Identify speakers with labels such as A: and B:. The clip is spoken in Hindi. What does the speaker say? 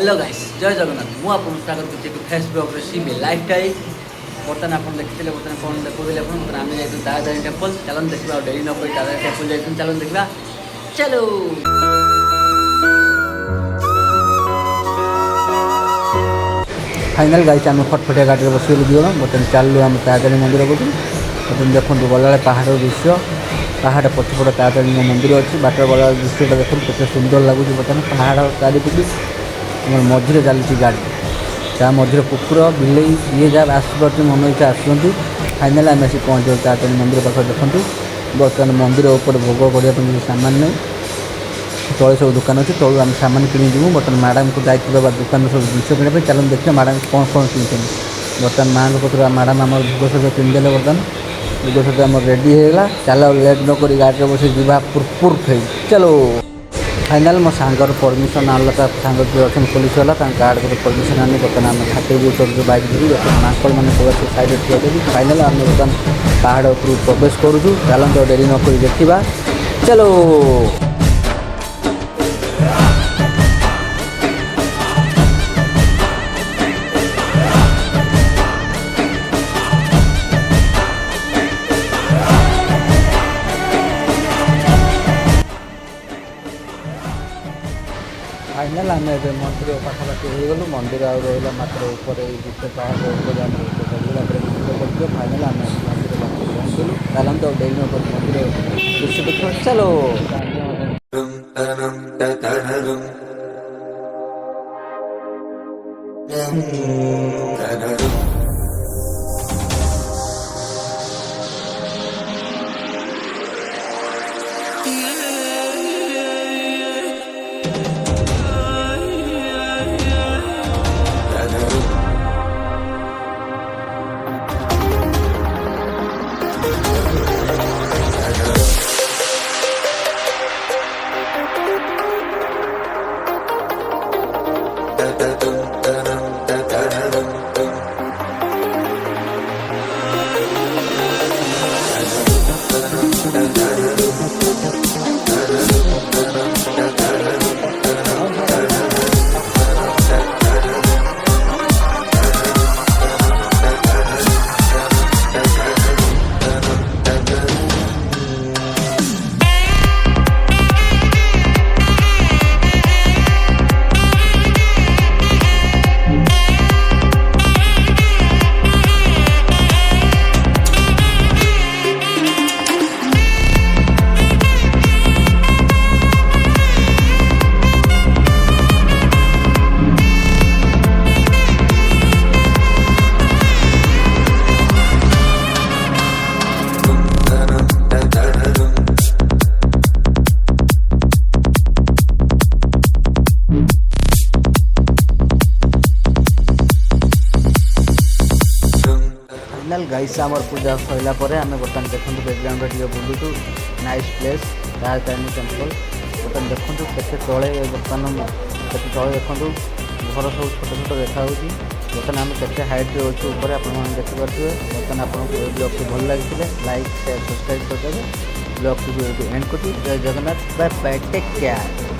A: हेलो गाइस जय जगन्नाथ मु आपन स्वागत करछि फेस ब्लॉग रे सीबी लाइफ टाइम बर्तन आपन देखिले बर्तन कोन देखुले आपन बर्तन आमे जाइतु तारातारिणी टेंपल चलन देखबा डेली न कोई तारातारिणी टेंपल जाइतु चलन देखबा चलो फाइनल गाइस आम फटफटिया गाड़ी में बसगलु दिवन बर्तन चलू आम तारातारिणी मंदिर को बर्तन देखो गला पहाड़ दृश्य पहाड़ पछपट तारातारिणी मंदिर अच्छी बाट गला दृश्यटा देखो केते सुंदर लगुच बर्तन पहाड़ चारिपटी मझे चलती गाड़ी ता मझे कुकुर बिले ये जहाँ आसपास मन इच्छा आसुँच फाइनाल आम आसी पहुँच तारातारिणी मंदिर पाखे देखूँ बर्तमान मंदिर उपर भोग करने सामान नहीं तले सब दुकान अच्छी तलू आम सामान किणु बर्तमान मैडम को दायित्व देवा दुकान सब जिन किणा चलो देखिए मैडम कौन कौन किन बर्तमान माँ को मैडम आम भोग सहित किणिदेले बर्तमान भोग सहित आम रेडी होगा चलो लेट नक गाड़ी में बस जा पुरपुर थे चलो फाइनाल मो सांगर परमिशन आनला सांग जो अच्छे पुलिस वाला गार्ड को परमिशन आनी बर्तमान आम घाटे उतर बैक जी माकड़ मैंने सब साइड ठिया देवी फाइनाल आम बर्तमान पहाड़ उपर प्रवेश करूँ चलते डेरी नक देखा चलो फाइनाल आम मंदिर पाखापाखि हो गलु मंदिर आ रहा मात्र ऊपर जिते पहाड़ ऊपर आम मंदिर पड़े फाइनाल आम मंदिर पाखे पहुँचलु चलते डेली मंदिर दृश्य देखा चलो फाइनाल गाइस आमर पूजा सरला आम बर्तमान देखो बैकग्राउंड टे बुलूँ नाइस प्लेस तारातारिणी टेम्पल बर्तमान देखो केते तले बर्तमान केते तले देखो घर सब छोट छोट देखा बर्तमान आम केते हाइट रे अच्छे ऊपर आप देखिपे बर्तमान आपको ब्लॉग को भल लगी लाइक शेयर सब्सक्राइब करदेवे ब्लॉग को एंड कर जय Jagannath bye bye take care.